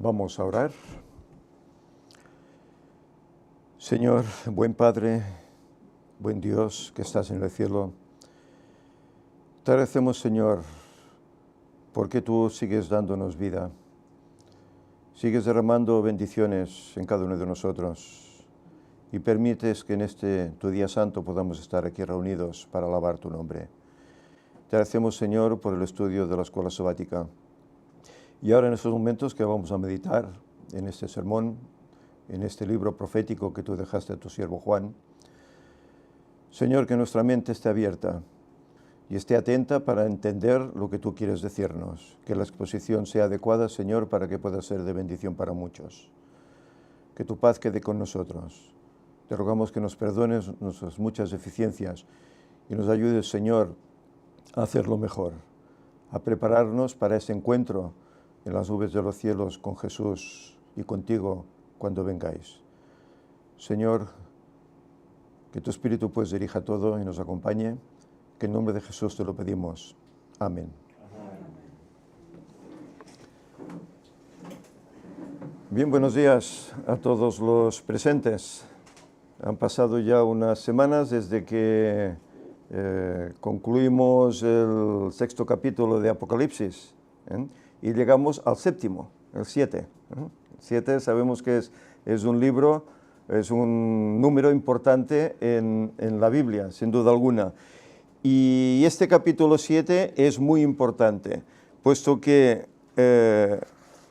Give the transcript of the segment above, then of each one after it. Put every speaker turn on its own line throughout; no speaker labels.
Vamos a orar. Señor, buen Padre, buen Dios que estás en el cielo, te agradecemos, Señor, porque tú sigues dándonos vida, sigues derramando bendiciones en cada uno de nosotros y permites que en este tu día santo podamos estar aquí reunidos para alabar tu nombre. Te agradecemos, Señor, por el estudio de la escuela sabática. Y ahora en estos momentos que vamos a meditar en este sermón, en este libro profético que tú dejaste a tu siervo Juan, Señor, que nuestra mente esté abierta y esté atenta para entender lo que tú quieres decirnos, que la exposición sea adecuada, Señor, para que pueda ser de bendición para muchos. Que tu paz quede con nosotros. Te rogamos que nos perdones nuestras muchas deficiencias y nos ayudes, Señor, a hacerlo mejor, a prepararnos para ese encuentro en las nubes de los cielos con Jesús y contigo cuando vengáis. Señor, que tu Espíritu pues dirija todo y nos acompañe, que en nombre de Jesús te lo pedimos. Amén. Bien, buenos días a todos los presentes. Han pasado ya unas semanas desde que concluimos el 6º capítulo de Apocalipsis, y llegamos al 7º, el 7. El 7 sabemos que es un libro, es un número importante en la Biblia, sin duda alguna. Y este capítulo 7 es muy importante, puesto que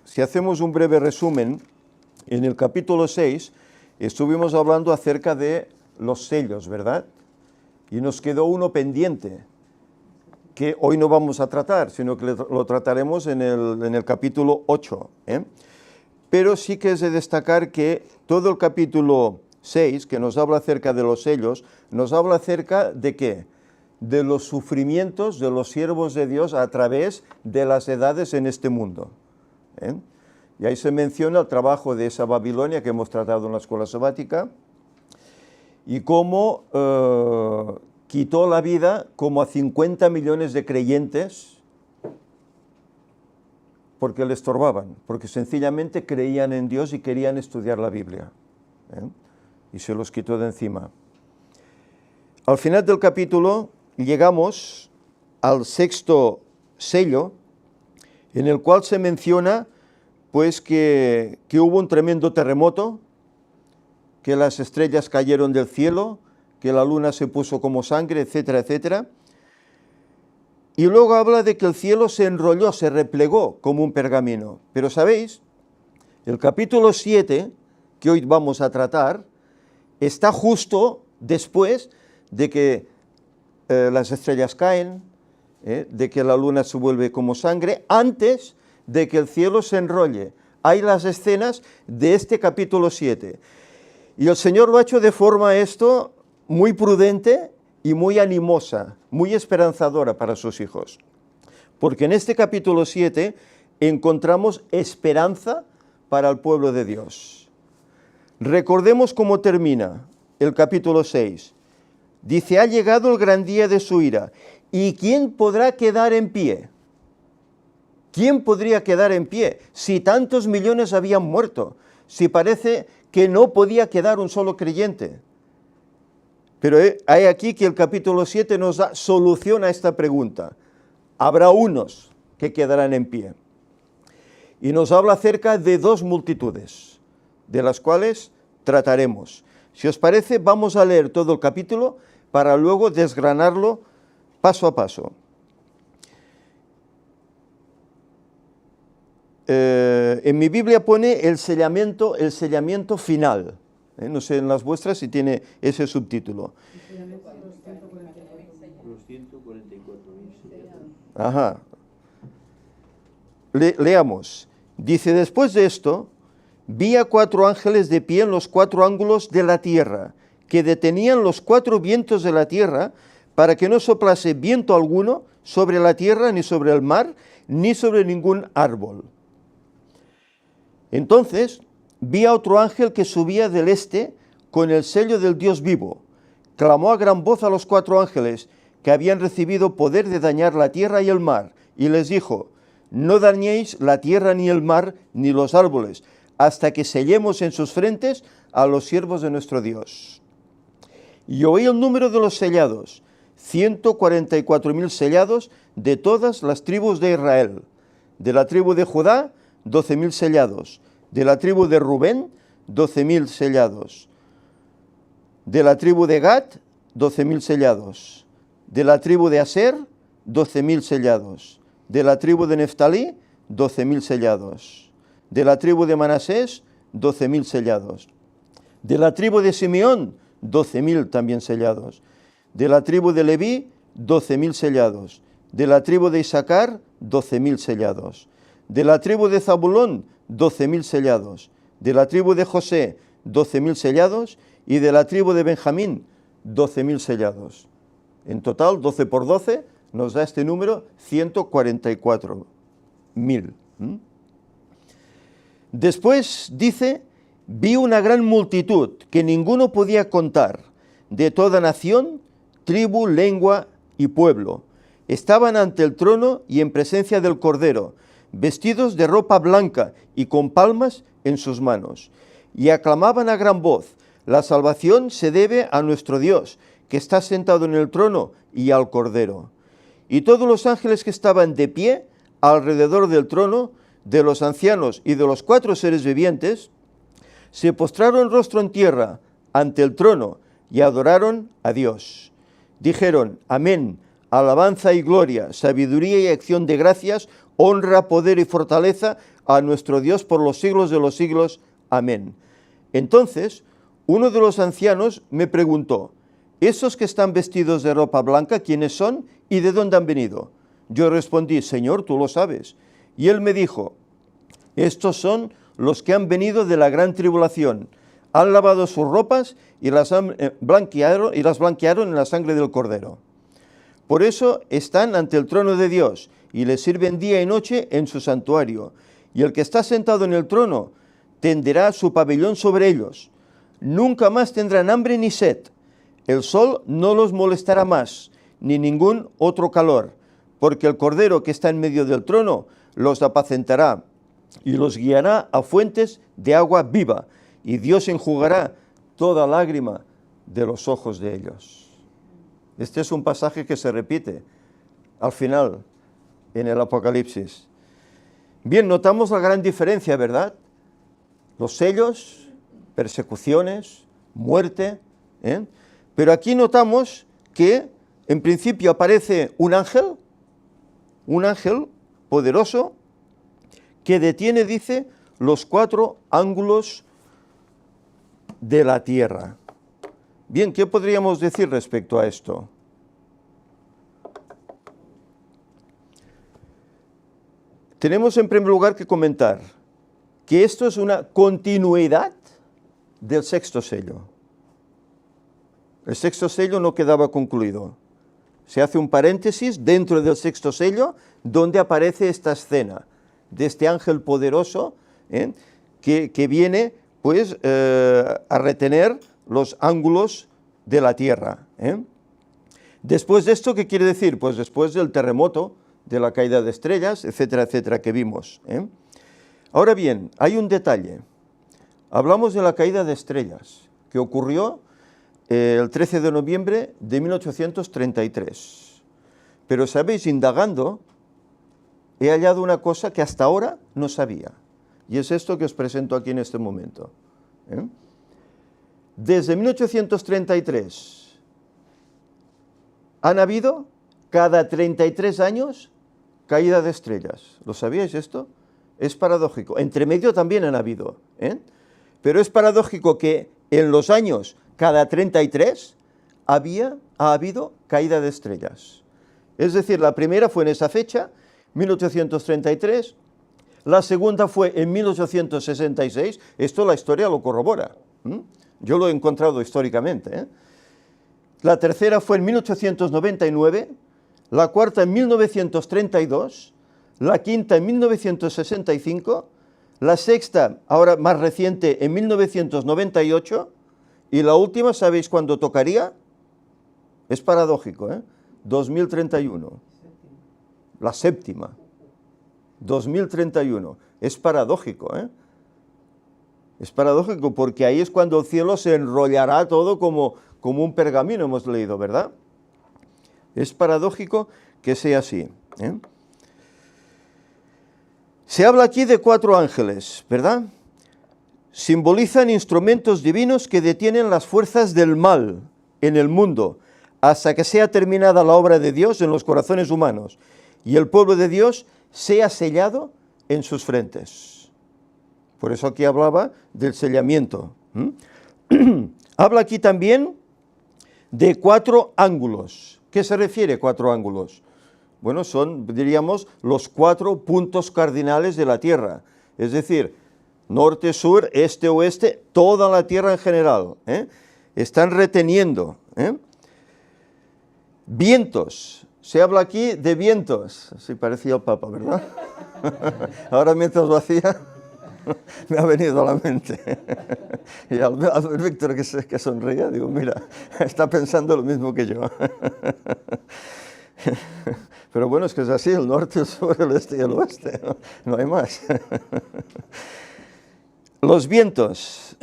si hacemos un breve resumen, en el capítulo 6 estuvimos hablando acerca de los sellos, ¿verdad? Y nos quedó uno pendiente, que hoy no vamos a tratar, sino que lo trataremos en el capítulo 8. Pero sí que es de destacar que todo el capítulo 6, que nos habla acerca de los sellos, nos habla acerca de ¿qué? De los sufrimientos de los siervos de Dios a través de las edades en este mundo. Y ahí se menciona el trabajo de esa Babilonia que hemos tratado en la escuela sabática, y cómo quitó la vida como a 50 millones de creyentes porque le estorbaban, porque sencillamente creían en Dios y querían estudiar la Biblia. Y se los quitó de encima. Al final del capítulo llegamos al 6º sello, en el cual se menciona pues que hubo un tremendo terremoto, que las estrellas cayeron del cielo, que la luna se puso como sangre, etcétera, etcétera. Y luego habla de que el cielo se enrolló, se replegó como un pergamino. Pero ¿sabéis? El capítulo 7, que hoy vamos a tratar, está justo después de que las estrellas caen, de que la luna se vuelve como sangre, antes de que el cielo se enrolle. Hay las escenas de este capítulo 7. Y el Señor lo ha hecho de forma muy prudente y muy animosa, muy esperanzadora para sus hijos. Porque en este capítulo 7 encontramos esperanza para el pueblo de Dios. Recordemos cómo termina el capítulo 6. Dice, ha llegado el gran día de su ira. ¿Y quién podrá quedar en pie? ¿Quién podría quedar en pie si tantos millones habían muerto? Si parece que no podía quedar un solo creyente. Pero hay aquí que el capítulo 7 nos da solución a esta pregunta. Habrá unos que quedarán en pie. Y nos habla acerca de dos multitudes, de las cuales trataremos. Si os parece, vamos a leer todo el capítulo para luego desgranarlo paso a paso. En mi Biblia pone el sellamiento final. No sé en las vuestras si tiene ese subtítulo.
Los 144.000.
Ajá. Leamos. Dice, después de esto, vi a 4 ángeles de pie en los 4 ángulos de la tierra, que detenían los 4 vientos de la tierra, para que no soplase viento alguno sobre la tierra, ni sobre el mar, ni sobre ningún árbol. Entonces vi a otro ángel que subía del este con el sello del Dios vivo. Clamó a gran voz a los 4 ángeles que habían recibido poder de dañar la tierra y el mar, y les dijo, no dañéis la tierra ni el mar ni los árboles, hasta que sellemos en sus frentes a los siervos de nuestro Dios. Y oí el número de los sellados, 144.000 sellados de todas las tribus de Israel. De la tribu de Judá, 12.000 sellados. De la tribu de Rubén, 12.000 sellados. De la tribu de Gad, 12.000 sellados. De la tribu de Aser, 12.000 sellados. De la tribu de Neftalí, 12.000 sellados. De la tribu de Manasés, 12.000 sellados. De la tribu de Simeón, 12.000 también sellados. De la tribu de Leví, 12.000 sellados. De la tribu de Isaacar, 12.000 sellados. De la tribu de Zabulón, 12.000 sellados. De la tribu de José, 12.000 sellados. Y de la tribu de Benjamín, 12.000 sellados. En total, 12 por 12, nos da este número, 144.000. Después dice, vi una gran multitud que ninguno podía contar, de toda nación, tribu, lengua y pueblo. Estaban ante el trono y en presencia del Cordero, vestidos de ropa blanca y con palmas en sus manos. Y aclamaban a gran voz, la salvación se debe a nuestro Dios, que está sentado en el trono y al Cordero. Y todos los ángeles que estaban de pie alrededor del trono, de los ancianos y de los 4 seres vivientes, se postraron rostro en tierra ante el trono y adoraron a Dios. Dijeron, amén, alabanza y gloria, sabiduría y acción de gracias, honra, poder y fortaleza a nuestro Dios por los siglos de los siglos. Amén. Entonces, uno de los ancianos me preguntó, ¿esos que están vestidos de ropa blanca, quiénes son y de dónde han venido? Yo respondí, Señor, tú lo sabes. Y él me dijo, estos son los que han venido de la gran tribulación. Han lavado sus ropas y las blanquearon en la sangre del Cordero. Por eso están ante el trono de Dios y le sirven día y noche en su santuario. Y el que está sentado en el trono tenderá su pabellón sobre ellos. Nunca más tendrán hambre ni sed. El sol no los molestará más, ni ningún otro calor, porque el Cordero que está en medio del trono los apacentará y los guiará a fuentes de agua viva, y Dios enjugará toda lágrima de los ojos de ellos. Este es un pasaje que se repite al final en el Apocalipsis. Bien, notamos la gran diferencia, ¿verdad? Los sellos, persecuciones, muerte, pero aquí notamos que en principio aparece un ángel poderoso que detiene, dice, los 4 ángulos de la tierra. Bien, ¿qué podríamos decir respecto a esto? Tenemos en primer lugar que comentar que esto es una continuidad del 6º sello. El 6º sello no quedaba concluido. Se hace un paréntesis dentro del 6º sello donde aparece esta escena de este ángel poderoso que viene pues a retener los ángulos de la tierra. Después de esto, ¿qué quiere decir? Pues después del terremoto, de la caída de estrellas, etcétera, etcétera, que vimos. Ahora bien, hay un detalle. Hablamos de la caída de estrellas, que ocurrió el 13 de noviembre de 1833. Pero, ¿sabéis? Indagando, he hallado una cosa que hasta ahora no sabía. Y es esto que os presento aquí en este momento. Desde 1833 han habido cada 33 años caída de estrellas. ¿Lo sabíais esto? Es paradójico. Entre medio también han habido. Pero es paradójico que en los años cada 33 ha habido caída de estrellas. Es decir, la primera fue en esa fecha, 1833, la segunda fue en 1866, esto la historia lo corrobora, yo lo he encontrado históricamente. La tercera fue en 1899, la cuarta en 1932, la quinta en 1965, la sexta, ahora más reciente, en 1998, y la última, ¿sabéis cuándo tocaría? Es paradójico, 2031, la séptima. 2031. Es paradójico, ¿eh? Es paradójico porque ahí es cuando el cielo se enrollará todo como un pergamino, hemos leído, ¿verdad? Es paradójico que sea así, ¿eh? Se habla aquí de 4 ángeles, ¿verdad? Simbolizan instrumentos divinos que detienen las fuerzas del mal en el mundo hasta que sea terminada la obra de Dios en los corazones humanos y el pueblo de Dios sea sellado en sus frentes. Por eso aquí hablaba del sellamiento. Habla aquí también de 4 ángulos. ¿Qué se refiere 4 ángulos? Bueno, son, diríamos, los 4 puntos cardinales de la Tierra. Es decir, norte, sur, este, oeste, toda la Tierra en general, ¿eh? Están reteniendo, ¿eh? Vientos. Se habla aquí de vientos. Sí, parecía el Papa, ¿verdad? Ahora mientras lo hacía, me ha venido a la mente. Y al ver Víctor que sonreía, digo, mira, está pensando lo mismo que yo. Pero bueno, es que es así, el norte, el sur, el este y el oeste, no hay más. Los vientos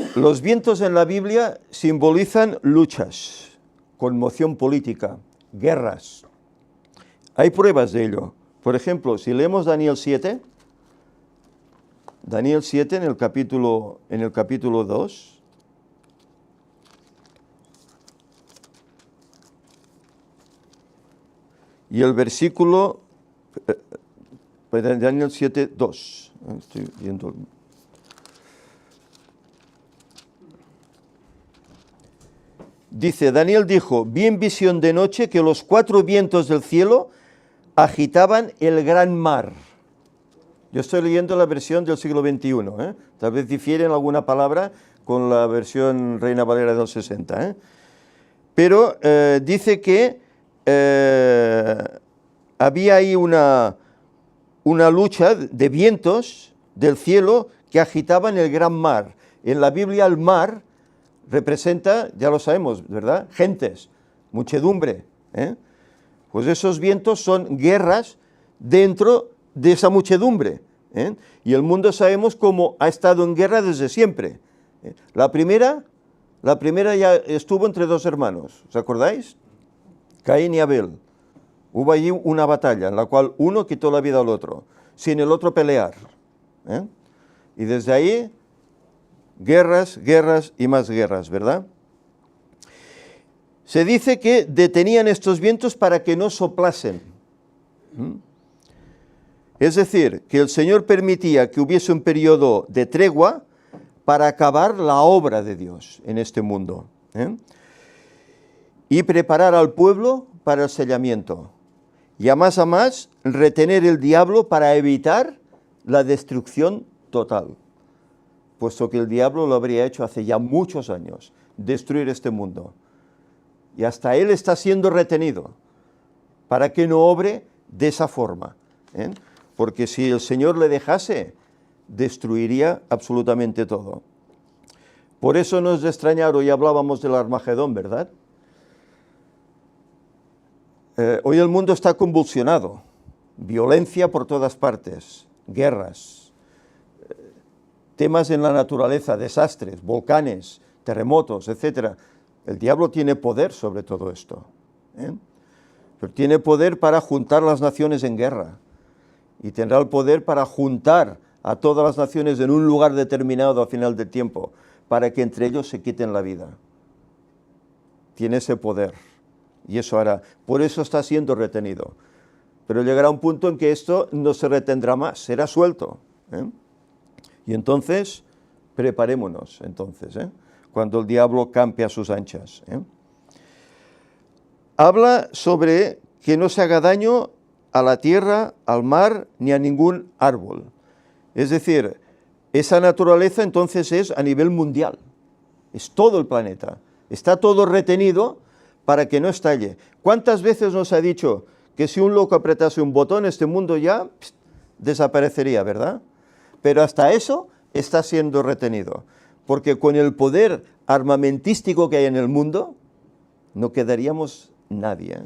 en la Biblia simbolizan luchas, conmoción política, guerras. Hay pruebas de ello. Por ejemplo, si leemos Daniel 7 en el capítulo 2, y el versículo, Daniel 7, 2, estoy viendo. Dice, Daniel dijo, vi en visión de noche que los 4 vientos del cielo agitaban el gran mar. Yo estoy leyendo la versión del siglo XXI, ¿eh? Tal vez difiere en alguna palabra con la versión Reina Valera del 60, ¿eh? Pero dice que había ahí una lucha de vientos del cielo que agitaban el gran mar. En la Biblia el mar representa, ya lo sabemos, ¿verdad? Gentes, muchedumbre, ¿eh? Pues esos vientos son guerras dentro de esa muchedumbre, ¿eh? Y el mundo sabemos cómo ha estado en guerra desde siempre, ¿eh? La primera ya estuvo entre 2 hermanos, ¿os acordáis? Caín y Abel. Hubo allí una batalla en la cual uno quitó la vida al otro, sin el otro pelear, ¿eh? Y desde ahí, guerras, guerras y más guerras, ¿verdad? Se dice que detenían estos vientos para que no soplasen. Es decir, que el Señor permitía que hubiese un periodo de tregua para acabar la obra de Dios en este mundo, ¿eh? Y preparar al pueblo para el sellamiento. Y a más retener el diablo para evitar la destrucción total. Puesto que el diablo lo habría hecho hace ya muchos años, destruir este mundo. Y hasta él está siendo retenido para que no obre de esa forma, ¿eh? Porque si el Señor le dejase, destruiría absolutamente todo. Por eso no es de extrañar, hoy hablábamos del Armagedón, ¿verdad? Hoy el mundo está convulsionado, violencia por todas partes, guerras, temas en la naturaleza, desastres, volcanes, terremotos, etc. El diablo tiene poder sobre todo esto, ¿eh? Pero tiene poder para juntar las naciones en guerra y tendrá el poder para juntar a todas las naciones en un lugar determinado al final del tiempo, para que entre ellos se quiten la vida. Tiene ese poder y eso hará. Por eso está siendo retenido. Pero llegará un punto en que esto no se retendrá más, será suelto, ¿eh? Y entonces, preparémonos, ¿eh? Cuando el diablo campe a sus anchas, ¿eh? Habla sobre que no se haga daño a la tierra, al mar, ni a ningún árbol. Es decir, esa naturaleza entonces es a nivel mundial, es todo el planeta, está todo retenido para que no estalle. ¿Cuántas veces nos ha dicho que si un loco apretase un botón, este mundo ya desaparecería, ¿verdad? Pero hasta eso está siendo retenido, porque con el poder armamentístico que hay en el mundo, no quedaríamos nadie, ¿eh?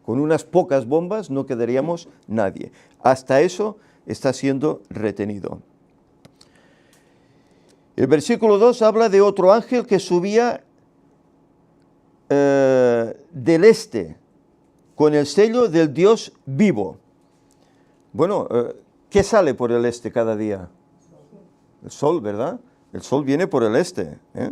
Con unas pocas bombas no quedaríamos nadie. Hasta eso está siendo retenido. El versículo 2 habla de otro ángel que subía del este con el sello del Dios vivo. Bueno, ¿qué sale por el este cada día? El sol, ¿verdad? El sol viene por el este, ¿eh?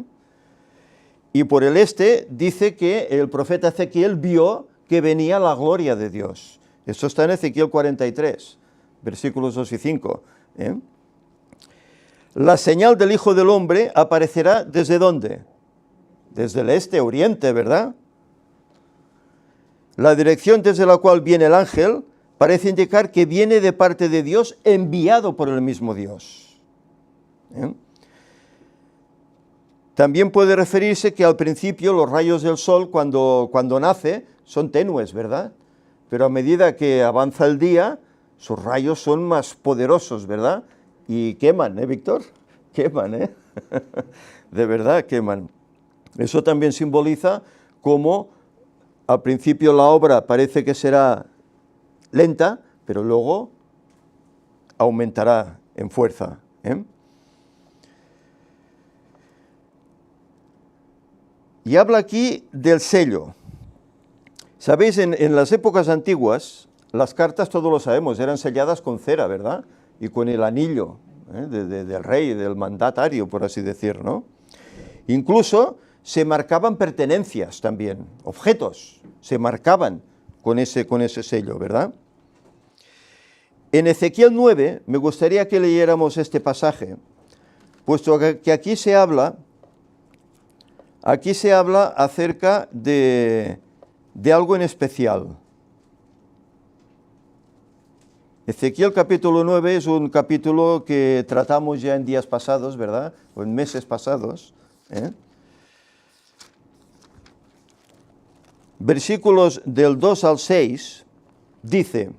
Y por el este dice que el profeta Ezequiel vio que venía la gloria de Dios. Esto está en Ezequiel 43, versículos 2 y 5. ¿Eh? La señal del Hijo del Hombre aparecerá ¿desde dónde? Desde el este, oriente, ¿verdad? La dirección desde la cual viene el ángel parece indicar que viene de parte de Dios, enviado por el mismo Dios. ¿Eh? También puede referirse que al principio los rayos del sol cuando nace son tenues, ¿verdad? Pero a medida que avanza el día, sus rayos son más poderosos, ¿verdad? Y queman, ¿eh, Víctor? Queman, ¿eh? De verdad, queman. Eso también simboliza cómo al principio la obra parece que será lenta, pero luego aumentará en fuerza, ¿eh? Y habla aquí del sello. Sabéis, en las épocas antiguas, las cartas, todos lo sabemos, eran selladas con cera, ¿verdad? Y con el anillo del rey, del mandatario, por así decir, ¿no? Incluso se marcaban pertenencias también, objetos, se marcaban con ese sello, ¿verdad? En Ezequiel 9, me gustaría que leyéramos este pasaje, puesto que aquí se habla acerca de algo en especial. Ezequiel capítulo 9 es un capítulo que tratamos ya en días pasados, ¿verdad? O en meses pasados, ¿eh? Versículos del 2 al 6, dice: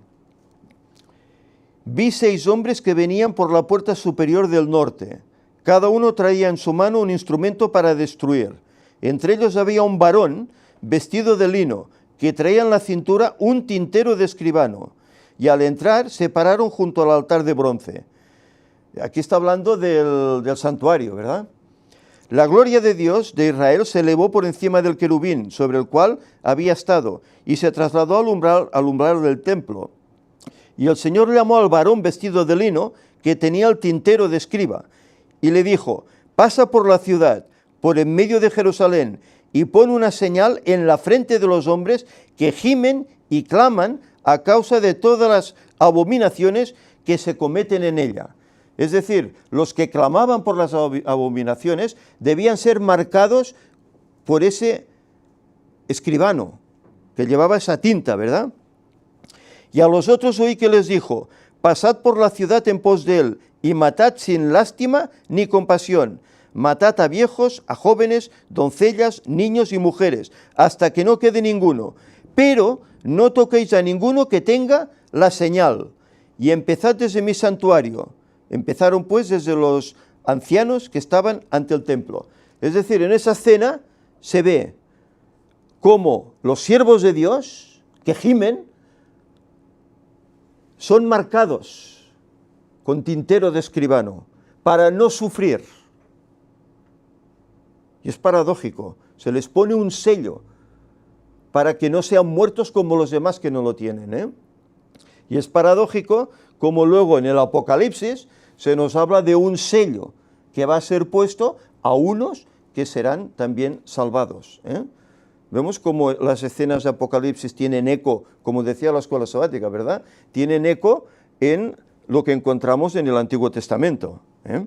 vi 6 hombres que venían por la puerta superior del norte. Cada uno traía en su mano un instrumento para destruir. Entre ellos había un varón vestido de lino, que traía en la cintura un tintero de escribano. Y al entrar se pararon junto al altar de bronce. Aquí está hablando del santuario, ¿verdad? La gloria de Dios de Israel se elevó por encima del querubín sobre el cual había estado y se trasladó al umbral del templo. Y el Señor llamó al varón vestido de lino que tenía el tintero de escriba y le dijo: pasa por la ciudad, por en medio de Jerusalén, y pon una señal en la frente de los hombres que gimen y claman a causa de todas las abominaciones que se cometen en ella. Es decir, los que clamaban por las abominaciones debían ser marcados por ese escribano que llevaba esa tinta, ¿verdad? Y a los otros oí que les dijo: pasad por la ciudad en pos de él y matad sin lástima ni compasión. Matad a viejos, a jóvenes, doncellas, niños y mujeres, hasta que no quede ninguno. Pero no toquéis a ninguno que tenga la señal. Y empezad desde mi santuario. Empezaron pues desde los ancianos que estaban ante el templo. Es decir, en esa escena se ve cómo los siervos de Dios que gimen son marcados con tintero de escribano para no sufrir. Y es paradójico, se les pone un sello para que no sean muertos como los demás que no lo tienen, ¿eh? Y es paradójico como luego en el Apocalipsis se nos habla de un sello que va a ser puesto a unos que serán también salvados, ¿eh? Vemos como las escenas de Apocalipsis tienen eco, como decía la escuela sabática, ¿verdad? Tienen eco en lo que encontramos en el Antiguo Testamento, ¿eh?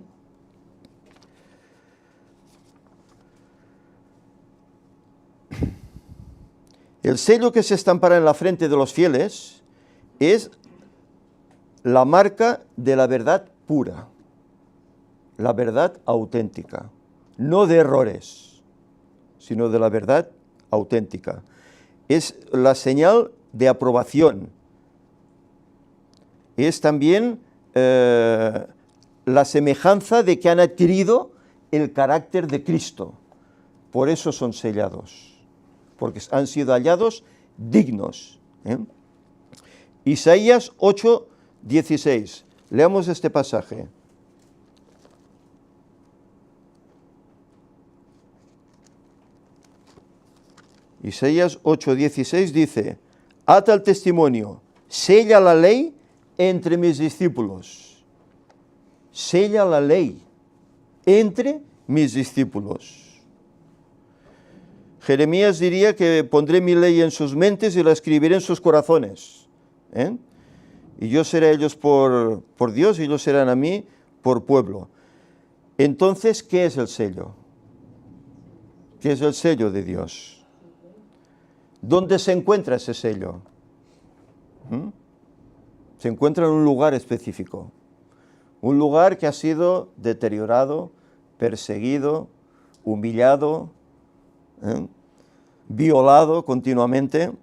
El sello que se estampará en la frente de los fieles es la marca de la verdad pura, la verdad auténtica, no de errores, sino de la verdad auténtica. Es la señal de aprobación. Es también la semejanza de que han adquirido el carácter de Cristo. Por eso son sellados, porque han sido hallados dignos, ¿eh? Isaías 8:16. Leamos este pasaje. Isaías 8:16 dice, ata el testimonio, sella la ley entre mis discípulos. Sella la ley entre mis discípulos. Jeremías diría que pondré mi ley en sus mentes y la escribiré en sus corazones. Y yo seré a ellos por Dios y ellos serán a mí por pueblo. Entonces, ¿qué es el sello? ¿Qué es el sello de Dios? ¿Dónde se encuentra ese sello? Se encuentra en un lugar específico. Un lugar que ha sido deteriorado, perseguido, humillado, violado continuamente.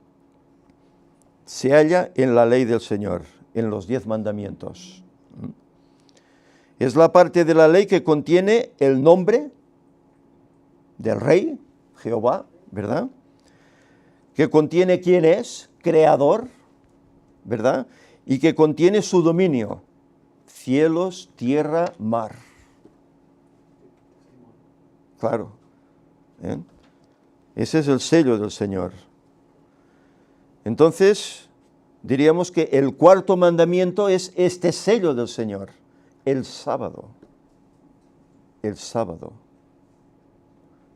Se halla en la ley del Señor, en los 10 mandamientos. Es la parte de la ley que contiene el nombre del Rey, Jehová, ¿verdad? Que contiene quién es, creador, ¿verdad? Y que contiene su dominio, cielos, tierra, mar. Claro. Ese es el sello del Señor. Entonces, diríamos que el cuarto mandamiento es este sello del Señor, el sábado. El sábado.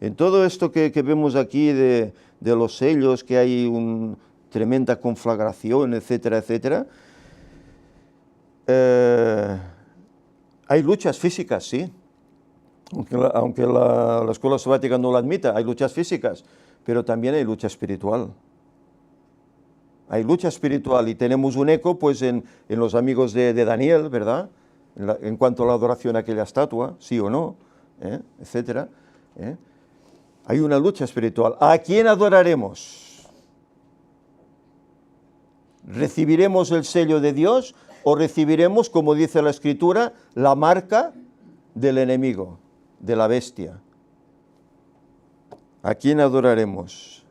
En todo esto que vemos aquí de los sellos, que hay una tremenda conflagración, etcétera, etcétera, hay luchas físicas, sí. Aunque la escuela sabática no lo admita, hay luchas físicas, pero también hay lucha espiritual. Hay lucha espiritual y tenemos un eco pues en los amigos de Daniel, ¿verdad? En cuanto a la adoración a aquella estatua, sí o no, etcétera. Hay una lucha espiritual. ¿A quién adoraremos? ¿Recibiremos el sello de Dios o recibiremos, como dice la Escritura, la marca del enemigo, de la bestia? ¿A quién adoraremos?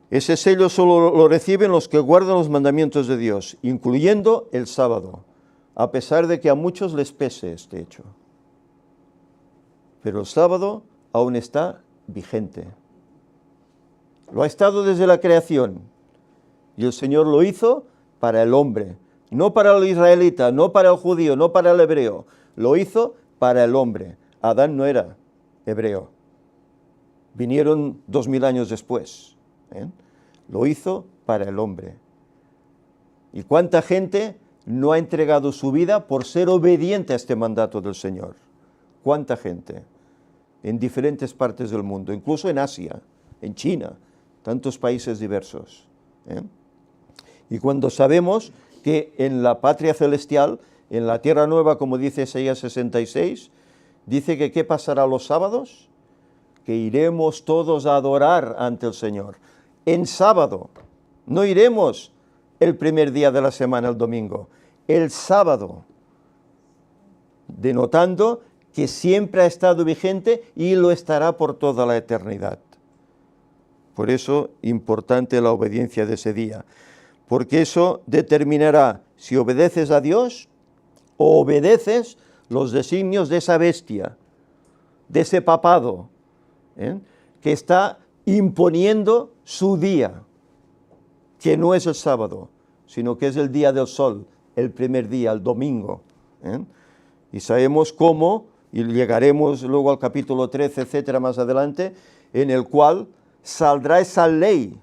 Ese sello solo lo reciben los que guardan los mandamientos de Dios, incluyendo el sábado, a pesar de que a muchos les pese este hecho. Pero el sábado aún está vigente. Lo ha estado desde la creación. Y el Señor lo hizo para el hombre, no para el israelita, no para el judío, no para el hebreo. Lo hizo para el hombre. Adán no era hebreo. Vinieron 2000 años después. Lo hizo para el hombre. ¿Y cuánta gente no ha entregado su vida por ser obediente a este mandato del Señor? ¿Cuánta gente? En diferentes partes del mundo, incluso en Asia, en China, tantos países diversos. Y cuando sabemos que en la patria celestial, en la tierra nueva, como dice Isaías 66, dice que ¿qué pasará los sábados? Que iremos todos a adorar ante el Señor. En sábado, no iremos el primer día de la semana, el domingo, el sábado, denotando que siempre ha estado vigente y lo estará por toda la eternidad. Por eso, importante la obediencia de ese día, porque eso determinará si obedeces a Dios o obedeces los designios de esa bestia, de ese papado, que está imponiendo su día, que no es el sábado, sino que es el día del sol, el primer día, el domingo. Y sabemos cómo, y llegaremos luego al capítulo 13, etcétera, más adelante, en el cual saldrá esa ley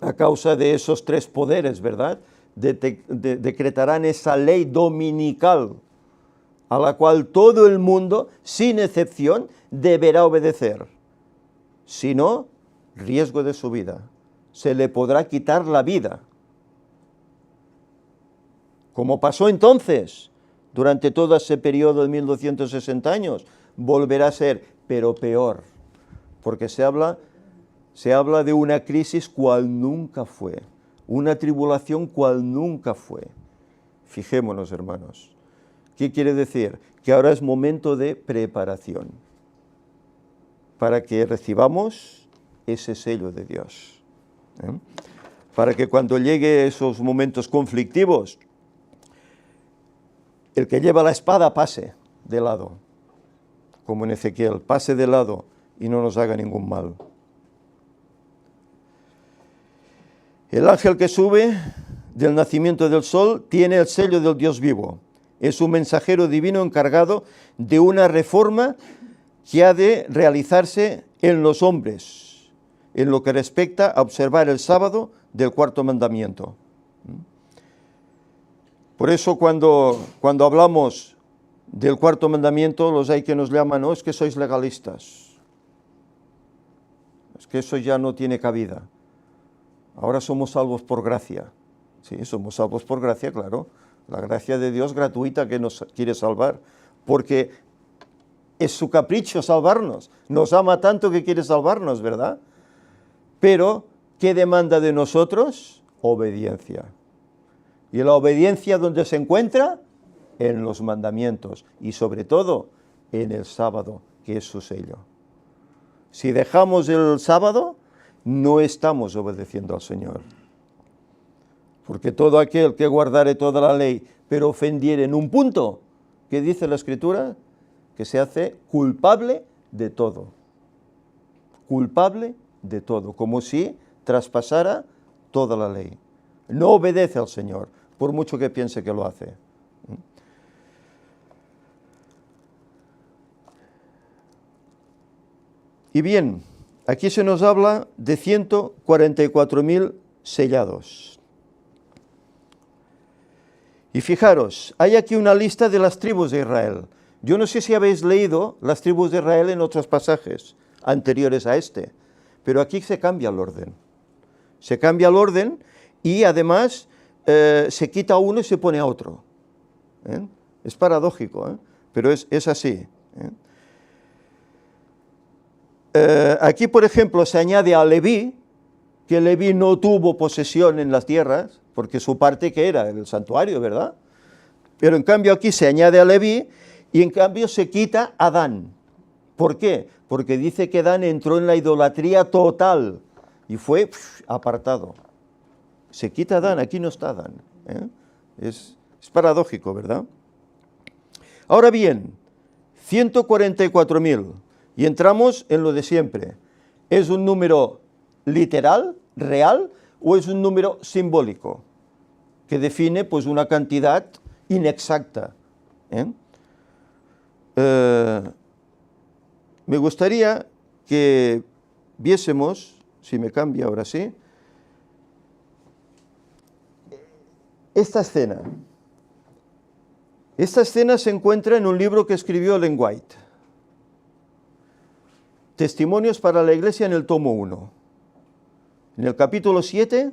a causa de esos 3 poderes, ¿verdad? Decretarán esa ley dominical a la cual todo el mundo, sin excepción, deberá obedecer. Si no, riesgo de su vida. Se le podrá quitar la vida. Como pasó entonces, durante todo ese periodo de 1260 años, volverá a ser, pero peor, porque se habla de una crisis cual nunca fue, una tribulación cual nunca fue. Fijémonos, hermanos. ¿Qué quiere decir? Que ahora es momento de preparación para que recibamos ese sello de Dios. para que cuando llegue esos momentos conflictivos, el que lleva la espada pase de lado, como en Ezequiel, pase de lado y no nos haga ningún mal. El ángel que sube del nacimiento del sol tiene el sello del Dios vivo. Es un mensajero divino encargado de una reforma que ha de realizarse en los hombres, en lo que respecta a observar el sábado del cuarto mandamiento. Por eso cuando hablamos del cuarto mandamiento, los hay que nos llaman, no, es que sois legalistas, es que eso ya no tiene cabida. Ahora somos salvos por gracia. Sí, somos salvos por gracia, claro. La gracia de Dios gratuita que nos quiere salvar, porque es su capricho salvarnos. Nos ama tanto que quiere salvarnos, ¿verdad? Pero, ¿qué demanda de nosotros? Obediencia. ¿Y la obediencia dónde se encuentra? En los mandamientos y sobre todo en el sábado, que es su sello. Si dejamos el sábado, no estamos obedeciendo al Señor. Porque todo aquel que guardare toda la ley, pero ofendiere en un punto, ¿qué dice la Escritura? Que se hace culpable de todo. Culpable de todo, como si traspasara toda la ley. No obedece al Señor, por mucho que piense que lo hace. Y bien, aquí se nos habla de 144.000 sellados. Y fijaros, hay aquí una lista de las tribus de Israel. Yo no sé si habéis leído las tribus de Israel en otros pasajes anteriores a este, pero aquí se cambia el orden. Se cambia el orden y además se quita uno y se pone a otro. Es paradójico, pero es así. Aquí, por ejemplo, se añade a Leví, que Leví no tuvo posesión en las tierras, porque su parte que era el santuario, ¿verdad? Pero en cambio aquí se añade a Leví y en cambio se quita a Dan. ¿Por qué? Porque dice que Dan entró en la idolatría total y fue apartado. Se quita a Dan, aquí no está Dan. Es paradójico, ¿verdad? Ahora bien, 144.000, y entramos en lo de siempre. ¿Es un número literal, real, o es un número simbólico que define pues una cantidad inexacta? Me gustaría que viésemos, si me cambia ahora sí, esta escena. Esta escena se encuentra en un libro que escribió Ellen White, Testimonios para la Iglesia, en el tomo 1. En el capítulo 7,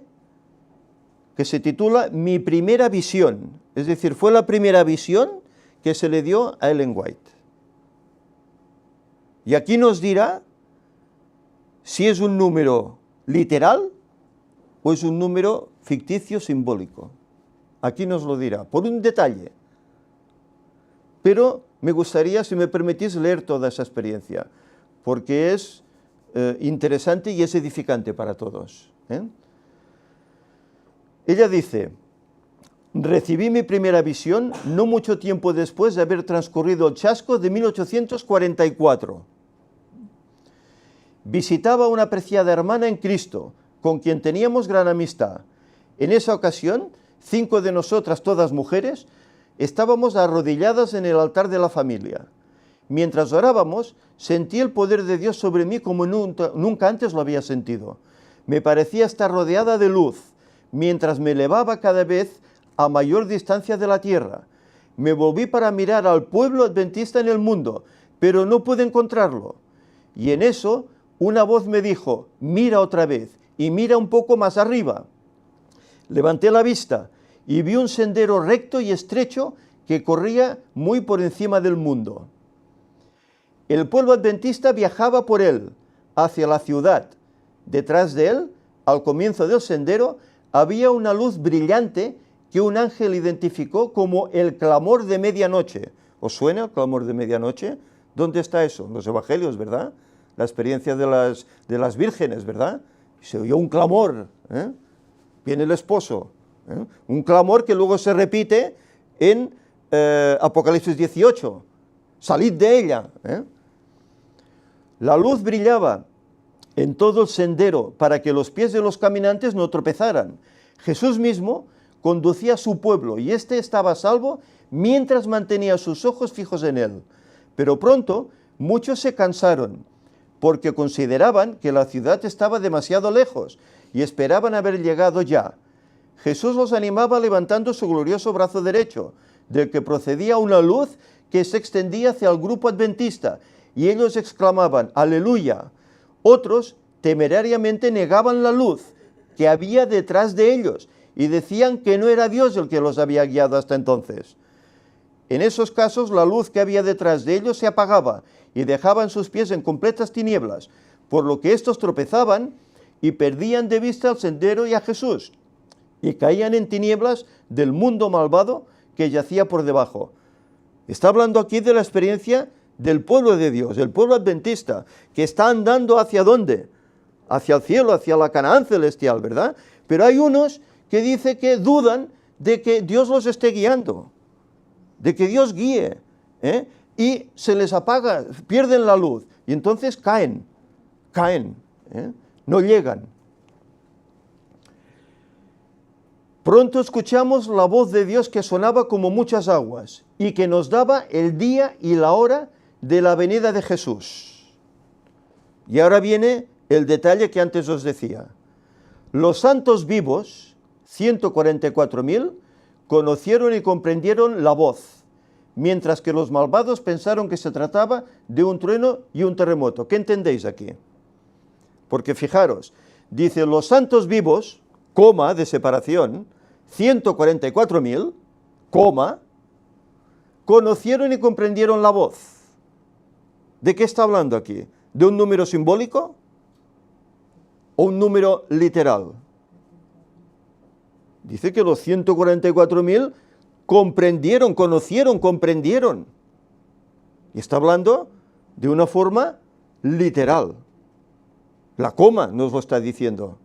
que se titula Mi primera visión, es decir, fue la primera visión que se le dio a Ellen White. Y aquí nos dirá si es un número literal o es un número ficticio simbólico. Aquí nos lo dirá, por un detalle. Pero me gustaría, si me permitís, leer toda esa experiencia, porque es interesante y es edificante para todos. Ella dice: recibí mi primera visión no mucho tiempo después de haber transcurrido el chasco de 1844. Visitaba a una apreciada hermana en Cristo, con quien teníamos gran amistad. En esa ocasión, 5 de nosotras, todas mujeres, estábamos arrodilladas en el altar de la familia. Mientras orábamos, sentí el poder de Dios sobre mí como nunca antes lo había sentido. Me parecía estar rodeada de luz, mientras me elevaba cada vez a mayor distancia de la tierra. Me volví para mirar al pueblo adventista en el mundo, pero no pude encontrarlo. Y en eso, una voz me dijo: mira otra vez, y mira un poco más arriba. Levanté la vista y vi un sendero recto y estrecho que corría muy por encima del mundo. El pueblo adventista viajaba por él, hacia la ciudad. Detrás de él, al comienzo del sendero, había una luz brillante que un ángel identificó como el clamor de medianoche. ¿Os suena el clamor de medianoche? ¿Dónde está eso? En los evangelios, ¿verdad? La experiencia de las vírgenes, ¿verdad? Se oyó un clamor, viene el esposo. Un clamor que luego se repite en Apocalipsis 18, salid de ella. La luz brillaba en todo el sendero para que los pies de los caminantes no tropezaran. Jesús mismo conducía a su pueblo y éste estaba a salvo mientras mantenía sus ojos fijos en él. Pero pronto muchos se cansaron porque consideraban que la ciudad estaba demasiado lejos y esperaban haber llegado ya. Jesús los animaba levantando su glorioso brazo derecho, del que procedía una luz que se extendía hacia el grupo adventista, y ellos exclamaban, ¡Aleluya! Otros temerariamente negaban la luz que había detrás de ellos y decían que no era Dios el que los había guiado hasta entonces. En esos casos la luz que había detrás de ellos se apagaba y dejaban sus pies en completas tinieblas, por lo que estos tropezaban y perdían de vista el sendero y a Jesús, y caían en tinieblas del mundo malvado que yacía por debajo. Está hablando aquí de la experiencia del pueblo de Dios, el pueblo adventista, que está andando ¿hacia dónde? Hacia el cielo, hacia la Canaán celestial, ¿verdad? Pero hay unos que dicen que dudan de que Dios los esté guiando, de que Dios guíe, y se les apaga, pierden la luz, y entonces caen, no llegan. Pronto escuchamos la voz de Dios que sonaba como muchas aguas y que nos daba el día y la hora de la venida de Jesús. Y ahora viene el detalle que antes os decía. Los santos vivos, 144.000, conocieron y comprendieron la voz, mientras que los malvados pensaron que se trataba de un trueno y un terremoto. ¿Qué entendéis aquí? Porque fijaros, dice los santos vivos, coma de separación, 144.000, coma, conocieron y comprendieron la voz. ¿De qué está hablando aquí? ¿De un número simbólico o un número literal? Dice que los 144.000 comprendieron, conocieron, comprendieron. Y está hablando de una forma literal. La coma nos lo está diciendo.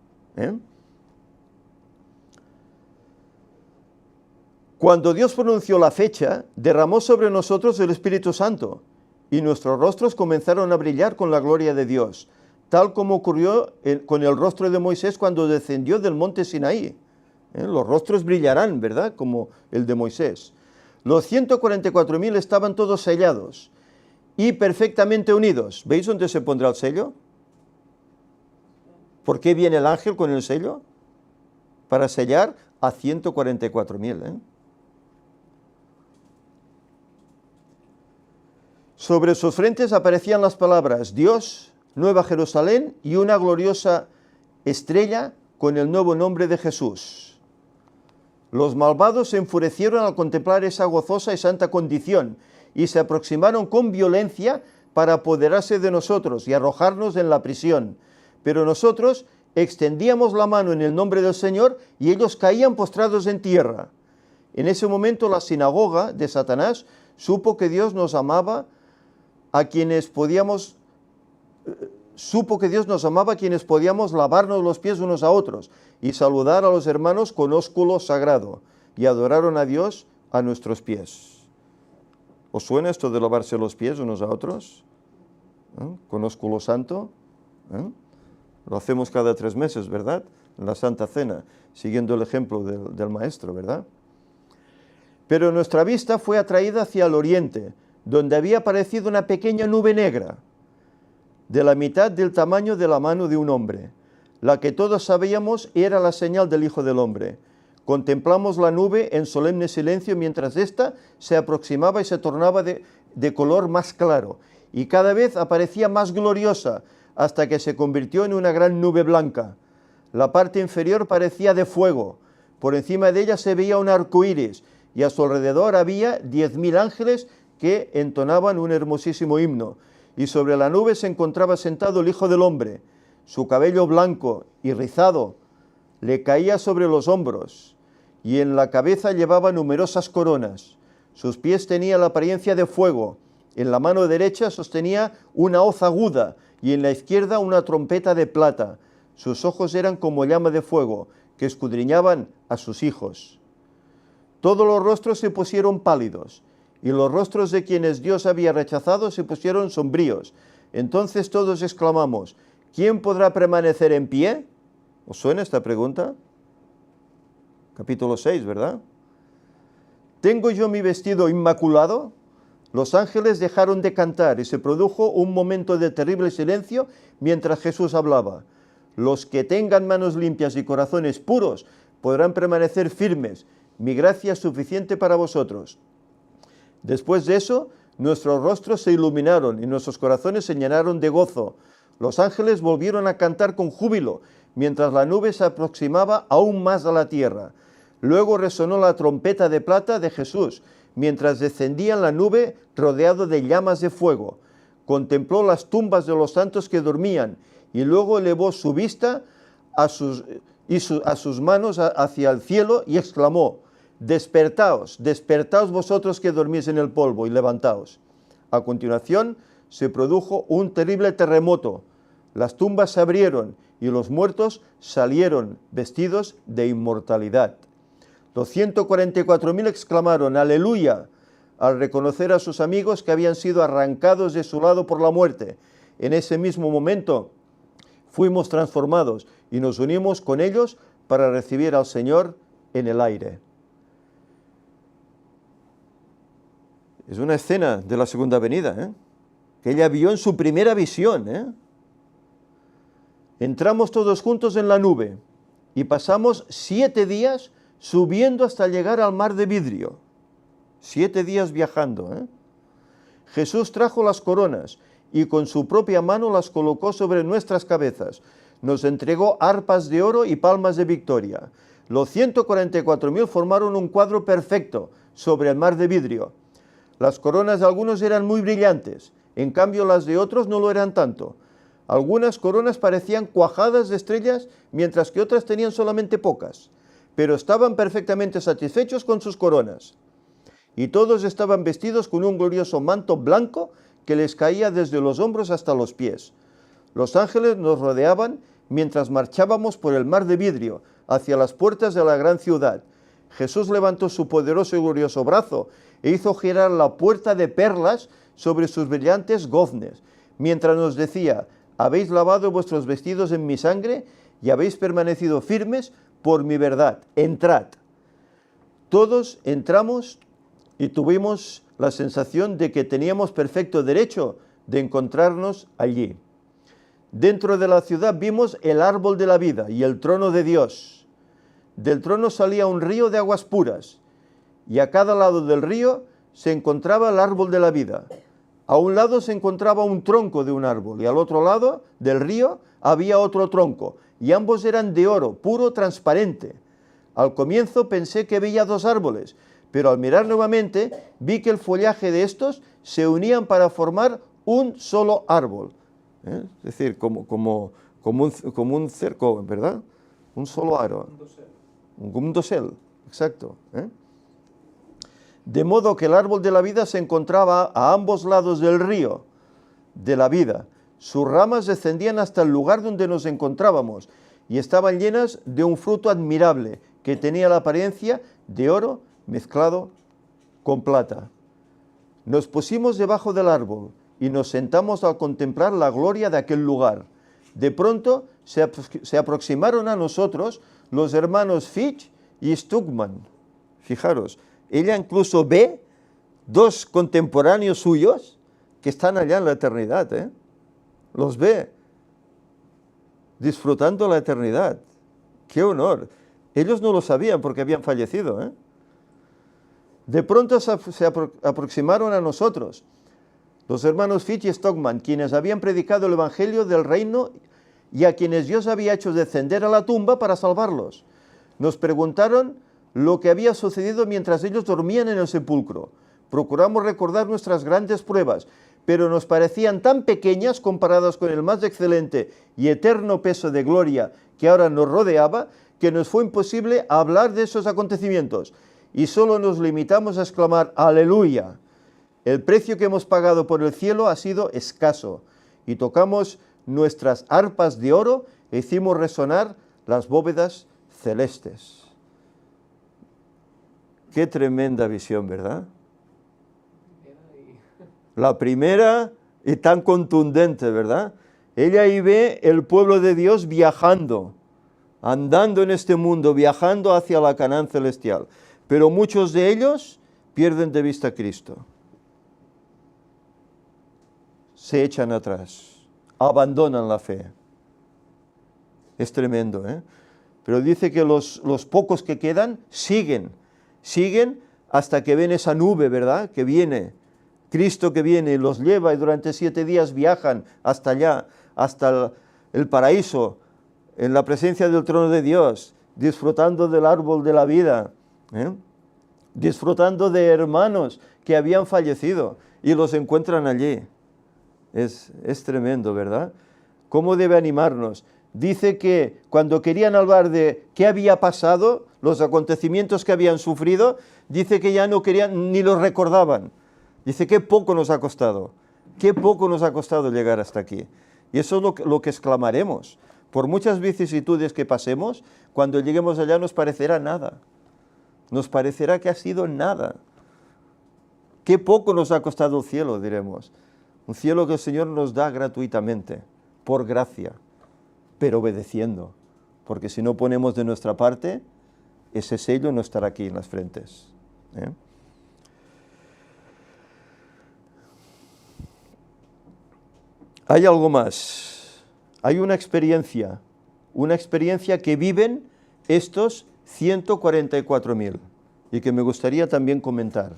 Cuando Dios pronunció la fecha, derramó sobre nosotros el Espíritu Santo, y nuestros rostros comenzaron a brillar con la gloria de Dios, tal como ocurrió con el rostro de Moisés cuando descendió del monte Sinaí. Los rostros brillarán, ¿verdad?, como el de Moisés. Los 144.000 estaban todos sellados y perfectamente unidos. ¿Veis dónde se pondrá el sello? ¿Por qué viene el ángel con el sello? Para sellar a 144.000. Sobre sus frentes aparecían las palabras Dios, Nueva Jerusalén y una gloriosa estrella con el nuevo nombre de Jesús. Los malvados se enfurecieron al contemplar esa gozosa y santa condición y se aproximaron con violencia para apoderarse de nosotros y arrojarnos en la prisión. Pero nosotros extendíamos la mano en el nombre del Señor y ellos caían postrados en tierra. En ese momento la sinagoga de Satanás supo que Dios nos amaba a quienes podíamos lavarnos los pies unos a otros y saludar a los hermanos con ósculo sagrado, y adoraron a Dios a nuestros pies. ¿Os suena esto de lavarse los pies unos a otros? Con ósculo santo. Lo hacemos cada 3 meses, ¿verdad? En la Santa Cena, siguiendo el ejemplo del Maestro, ¿verdad? Pero nuestra vista fue atraída hacia el oriente, donde había aparecido una pequeña nube negra, de la mitad del tamaño de la mano de un hombre. La que todos sabíamos era la señal del Hijo del Hombre. Contemplamos la nube en solemne silencio mientras ésta se aproximaba y se tornaba de color más claro, y cada vez aparecía más gloriosa, hasta que se convirtió en una gran nube blanca. La parte inferior parecía de fuego, por encima de ella se veía un arco iris, y a su alrededor había 10.000 ángeles que entonaban un hermosísimo himno, y sobre la nube se encontraba sentado el Hijo del Hombre. Su cabello blanco y rizado le caía sobre los hombros, y en la cabeza llevaba numerosas coronas. Sus pies tenían la apariencia de fuego, en la mano derecha sostenía una hoz aguda, y en la izquierda una trompeta de plata. Sus ojos eran como llama de fuego, que escudriñaban a sus hijos. Todos los rostros se pusieron pálidos, y los rostros de quienes Dios había rechazado se pusieron sombríos. Entonces todos exclamamos, ¿quién podrá permanecer en pie? ¿Os suena esta pregunta? Capítulo 6, ¿verdad? ¿Tengo yo mi vestido inmaculado? Los ángeles dejaron de cantar y se produjo un momento de terrible silencio mientras Jesús hablaba. Los que tengan manos limpias y corazones puros podrán permanecer firmes. Mi gracia es suficiente para vosotros. Después de eso, nuestros rostros se iluminaron y nuestros corazones se llenaron de gozo. Los ángeles volvieron a cantar con júbilo, mientras la nube se aproximaba aún más a la tierra. Luego resonó la trompeta de plata de Jesús, mientras descendía en la nube rodeado de llamas de fuego. Contempló las tumbas de los santos que dormían, y luego elevó su vista a sus manos hacia el cielo y exclamó, despertaos, despertaos vosotros que dormís en el polvo y levantaos. A continuación se produjo un terrible terremoto. Las tumbas se abrieron y los muertos salieron vestidos de inmortalidad. Los 144.000 exclamaron aleluya al reconocer a sus amigos que habían sido arrancados de su lado por la muerte. En ese mismo momento fuimos transformados y nos unimos con ellos para recibir al Señor en el aire. Es una escena de la segunda venida, que ella vio en su primera visión. Entramos todos juntos en la nube y pasamos 7 días subiendo hasta llegar al mar de vidrio. 7 días viajando. Jesús trajo las coronas y con su propia mano las colocó sobre nuestras cabezas. Nos entregó arpas de oro y palmas de victoria. Los 144.000 formaron un cuadro perfecto sobre el mar de vidrio. Las coronas de algunos eran muy brillantes, en cambio las de otros no lo eran tanto. Algunas coronas parecían cuajadas de estrellas, mientras que otras tenían solamente pocas, pero estaban perfectamente satisfechos con sus coronas. Y todos estaban vestidos con un glorioso manto blanco que les caía desde los hombros hasta los pies. Los ángeles nos rodeaban mientras marchábamos por el mar de vidrio hacia las puertas de la gran ciudad. Jesús levantó su poderoso y glorioso brazo e hizo girar la puerta de perlas sobre sus brillantes goznes, mientras nos decía, habéis lavado vuestros vestidos en mi sangre y habéis permanecido firmes por mi verdad. Entrad. Todos entramos y tuvimos la sensación de que teníamos perfecto derecho de encontrarnos allí. Dentro de la ciudad vimos el árbol de la vida y el trono de Dios. Del trono salía un río de aguas puras, y a cada lado del río se encontraba el árbol de la vida. A un lado se encontraba un tronco de un árbol, y al otro lado del río había otro tronco, y ambos eran de oro, puro, transparente. Al comienzo pensé que veía 2 árboles, pero al mirar nuevamente vi que el follaje de estos se unían para formar un solo árbol. Es decir, como un cerco, ¿verdad? Un solo árbol. Un dosel, exacto. De modo que el árbol de la vida se encontraba a ambos lados del río de la vida. Sus ramas descendían hasta el lugar donde nos encontrábamos y estaban llenas de un fruto admirable que tenía la apariencia de oro mezclado con plata. Nos pusimos debajo del árbol y nos sentamos a contemplar la gloria de aquel lugar. De pronto se aproximaron a nosotros los hermanos Fitch y Stuckman. Fijaros, ella incluso ve 2 contemporáneos suyos que están allá en la eternidad. Los ve disfrutando la eternidad. ¡Qué honor! Ellos no lo sabían porque habían fallecido. De pronto se aproximaron a nosotros los hermanos Fitch y Stockman, quienes habían predicado el evangelio del reino y a quienes Dios había hecho descender a la tumba para salvarlos. Nos preguntaron lo que había sucedido mientras ellos dormían en el sepulcro. Procuramos recordar nuestras grandes pruebas, pero nos parecían tan pequeñas comparadas con el más excelente y eterno peso de gloria que ahora nos rodeaba, que nos fue imposible hablar de esos acontecimientos, y solo nos limitamos a exclamar aleluya. El precio que hemos pagado por el cielo ha sido escaso, y tocamos nuestras arpas de oro e hicimos resonar las bóvedas celestes. Qué tremenda visión, ¿verdad? La primera y tan contundente, ¿verdad? Ella ahí ve el pueblo de Dios viajando, andando en este mundo, viajando hacia la Canaán celestial. Pero muchos de ellos pierden de vista a Cristo. Se echan atrás, abandonan la fe. Es tremendo, ¿eh? Pero dice que los pocos que quedan siguen hasta que ven esa nube, ¿verdad? Que viene, Cristo que viene y los lleva y durante 7 días viajan hasta allá, hasta el paraíso, en la presencia del trono de Dios, disfrutando del árbol de la vida, disfrutando de hermanos que habían fallecido y los encuentran allí. Es tremendo, ¿verdad? ¿Cómo debe animarnos? Dice que cuando querían hablar de qué había pasado, los acontecimientos que habían sufrido, dice que ya no querían ni los recordaban. Dice, qué poco nos ha costado llegar hasta aquí. Y eso es lo que exclamaremos. Por muchas vicisitudes que pasemos, cuando lleguemos allá nos parecerá nada. Nos parecerá que ha sido nada. Qué poco nos ha costado el cielo, diremos. Un cielo que el Señor nos da gratuitamente, por gracia, pero obedeciendo. Porque si no ponemos de nuestra parte, ese sello no estará aquí en las frentes. Hay algo más. Hay una experiencia que viven estos 144.000 y que me gustaría también comentar.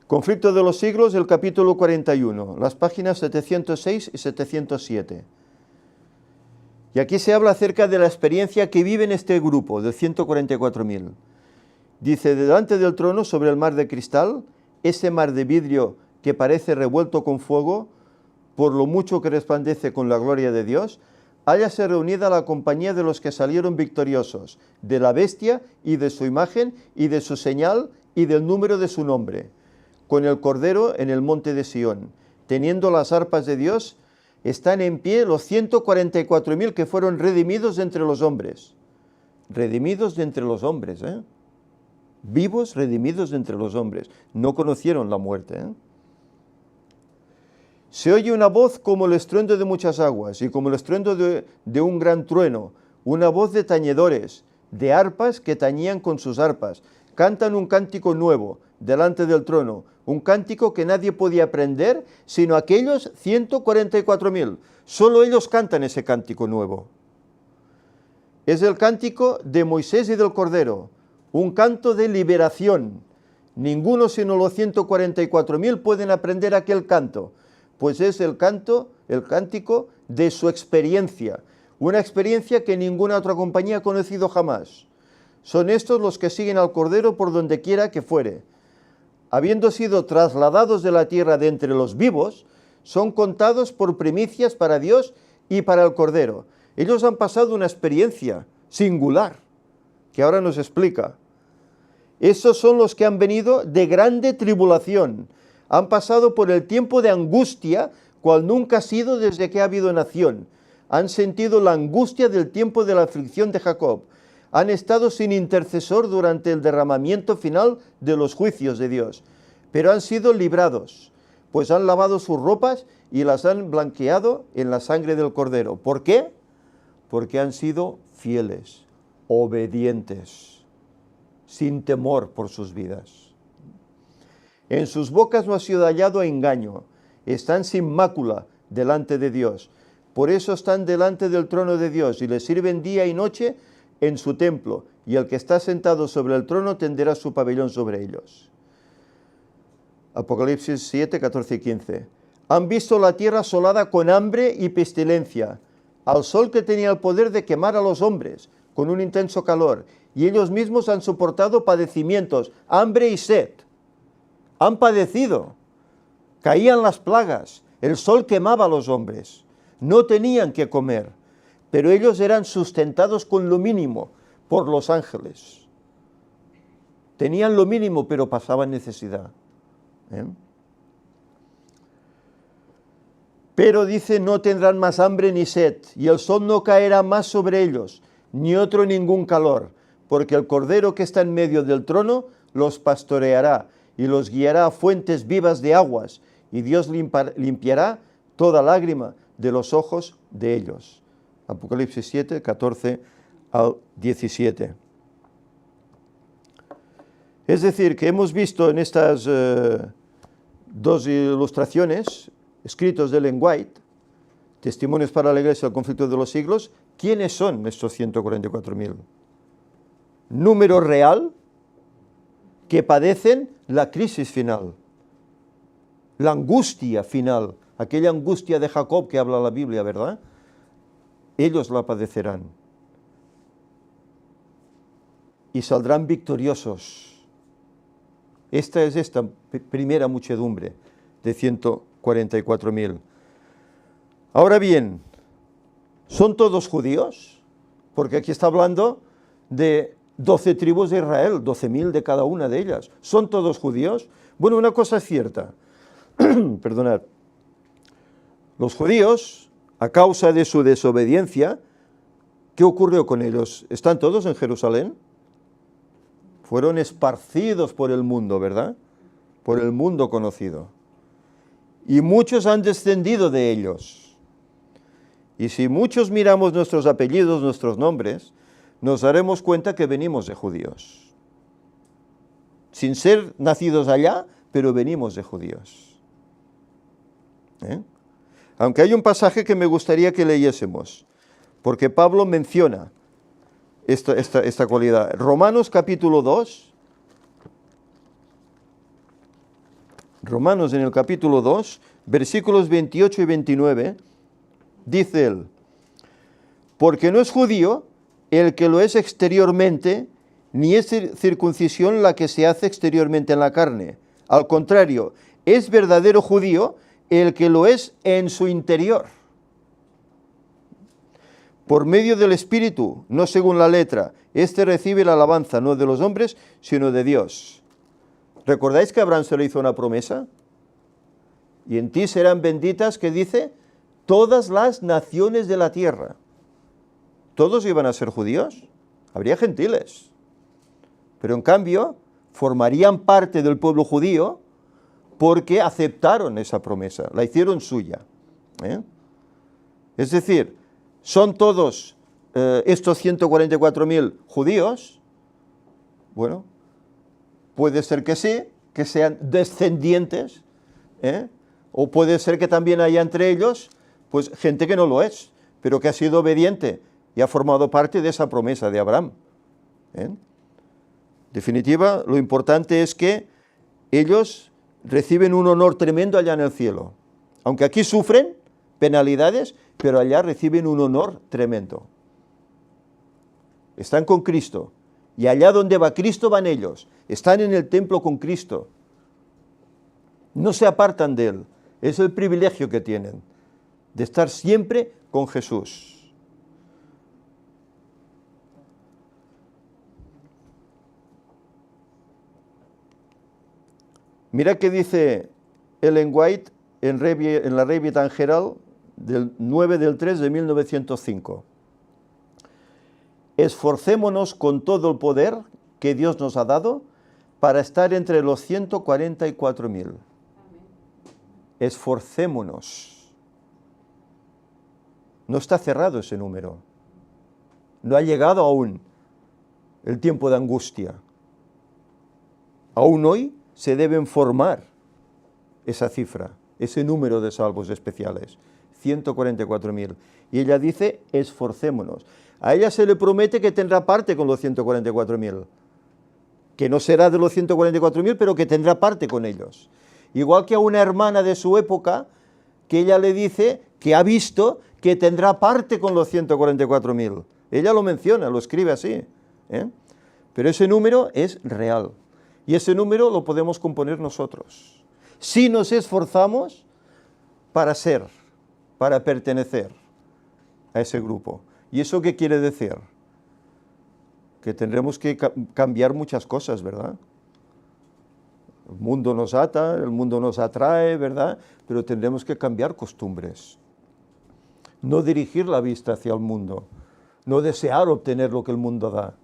Conflicto de los siglos, el capítulo 41, las páginas 706 y 707. Y aquí se habla acerca de la experiencia que vive en este grupo de 144.000. Dice, delante del trono, sobre el mar de cristal, ese mar de vidrio que parece revuelto con fuego, por lo mucho que resplandece con la gloria de Dios, hállase reunida la compañía de los que salieron victoriosos, de la bestia y de su imagen y de su señal y del número de su nombre, con el Cordero en el monte de Sión. Teniendo las arpas de Dios, están en pie los 144.000 que fueron redimidos de entre los hombres. Redimidos de entre los hombres, vivos, redimidos de entre los hombres. No conocieron la muerte, Se oye una voz como el estruendo de muchas aguas y como el estruendo de un gran trueno, una voz de tañedores, de arpas que tañían con sus arpas. Cantan un cántico nuevo delante del trono, un cántico que nadie podía aprender sino aquellos 144.000. Solo ellos cantan ese cántico nuevo. Es el cántico de Moisés y del Cordero, un canto de liberación. Ninguno sino los 144.000 pueden aprender aquel canto, pues es el cántico de su experiencia, una experiencia que ninguna otra compañía ha conocido jamás. Son estos los que siguen al Cordero por donde quiera que fuere. Habiendo sido trasladados de la tierra de entre los vivos, son contados por primicias para Dios y para el Cordero. Ellos han pasado una experiencia singular, que ahora nos explica. Estos son los que han venido de grande tribulación, han pasado por el tiempo de angustia, cual nunca ha sido desde que ha habido nación. Han sentido la angustia del tiempo de la aflicción de Jacob. Han estado sin intercesor durante el derramamiento final de los juicios de Dios, pero han sido librados, pues han lavado sus ropas y las han blanqueado en la sangre del Cordero. ¿Por qué? Porque han sido fieles, obedientes, sin temor por sus vidas. En sus bocas no ha sido hallado engaño, están sin mácula delante de Dios. Por eso están delante del trono de Dios y le sirven día y noche en su templo, y el que está sentado sobre el trono tenderá su pabellón sobre ellos. Apocalipsis 7, 14 y 15. Han visto la tierra asolada con hambre y pestilencia, al sol que tenía el poder de quemar a los hombres con un intenso calor, y ellos mismos han soportado padecimientos, hambre y sed. Han padecido, caían las plagas, el sol quemaba a los hombres, no tenían que comer, pero ellos eran sustentados con lo mínimo por los ángeles. Tenían lo mínimo, pero pasaban necesidad. Pero dice, no tendrán más hambre ni sed, y el sol no caerá más sobre ellos, ni otro ningún calor, porque el Cordero que está en medio del trono los pastoreará y los guiará a fuentes vivas de aguas, y Dios limpiará toda lágrima de los ojos de ellos. Apocalipsis 7, 14 al 17. Es decir, que hemos visto en estas dos ilustraciones, escritos de Ellen White, Testimonios para la Iglesia del Conflicto de los Siglos, ¿quiénes son estos 144.000? Número real que padecen la crisis final, la angustia final, aquella angustia de Jacob que habla la Biblia, ¿verdad? Ellos la padecerán y saldrán victoriosos. Esta es esta primera muchedumbre de 144.000. Ahora bien, ¿son todos judíos? Porque aquí está hablando de 12 tribus de Israel, 12.000 de cada una de ellas. ¿Son todos judíos? Bueno, una cosa es cierta. Perdonad. Los judíos, a causa de su desobediencia, ¿qué ocurrió con ellos? ¿Están todos en Jerusalén? Fueron esparcidos por el mundo, ¿verdad? Por el mundo conocido. Y muchos han descendido de ellos. Y si muchos miramos nuestros apellidos, nuestros nombres, nos daremos cuenta que venimos de judíos. Sin ser nacidos allá, pero venimos de judíos. Aunque hay un pasaje que me gustaría que leyésemos, porque Pablo menciona esta cualidad. Romanos capítulo 2. Romanos en el capítulo 2, versículos 28 y 29, dice él: porque no es judío el que lo es exteriormente, ni es circuncisión la que se hace exteriormente en la carne. Al contrario, es verdadero judío el que lo es en su interior, por medio del Espíritu, no según la letra. Este recibe la alabanza no de los hombres, sino de Dios. ¿Recordáis que a Abraham se le hizo una promesa? Y en ti serán benditas, ¿qué dice? Todas las naciones de la tierra. ¿Todos iban a ser judíos? Habría gentiles. Pero en cambio, formarían parte del pueblo judío porque aceptaron esa promesa, la hicieron suya. Es decir, ¿son todos estos 144.000 judíos? Bueno, puede ser que sí, que sean descendientes, o puede ser que también haya entre ellos pues gente que no lo es, pero que ha sido obediente y ha formado parte de esa promesa de Abraham. En definitiva, lo importante es que ellos reciben un honor tremendo allá en el cielo. Aunque aquí sufren penalidades, pero allá reciben un honor tremendo. Están con Cristo, y allá donde va Cristo van ellos. Están en el templo con Cristo. No se apartan de Él. Es el privilegio que tienen, de estar siempre con Jesús. Mira qué dice Ellen White en la Revista and Herald del 9 del 3 de 1905. Esforcémonos con todo el poder que Dios nos ha dado para estar entre los 144.000. Esforcémonos. No está cerrado ese número. No ha llegado aún el tiempo de angustia. Aún hoy se deben formar esa cifra, ese número de salvos especiales, 144.000. Y ella dice, esforcémonos. A ella se le promete que tendrá parte con los 144.000, que no será de los 144.000, pero que tendrá parte con ellos. Igual que a una hermana de su época, que ella le dice que ha visto que tendrá parte con los 144.000. Ella lo menciona, lo escribe así. Pero ese número es real. Y ese número lo podemos componer nosotros, si nos esforzamos para ser, para pertenecer a ese grupo. ¿Y eso qué quiere decir? Que tendremos que cambiar muchas cosas, ¿verdad? El mundo nos ata, el mundo nos atrae, ¿verdad? Pero tendremos que cambiar costumbres. No dirigir la vista hacia el mundo, no desear obtener lo que el mundo da,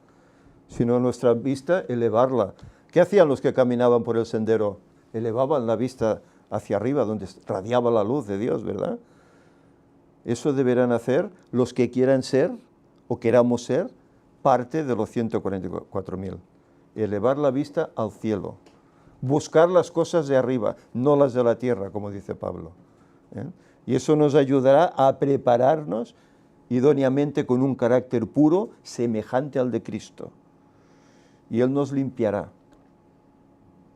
sino nuestra vista elevarla. ¿Qué hacían los que caminaban por el sendero? Elevaban la vista hacia arriba, donde radiaba la luz de Dios, ¿verdad? Eso deberán hacer los que quieran ser, o queramos ser, parte de los 144.000. Elevar la vista al cielo. Buscar las cosas de arriba, no las de la tierra, como dice Pablo. Y eso nos ayudará a prepararnos idóneamente con un carácter puro, semejante al de Cristo. Y Él nos limpiará.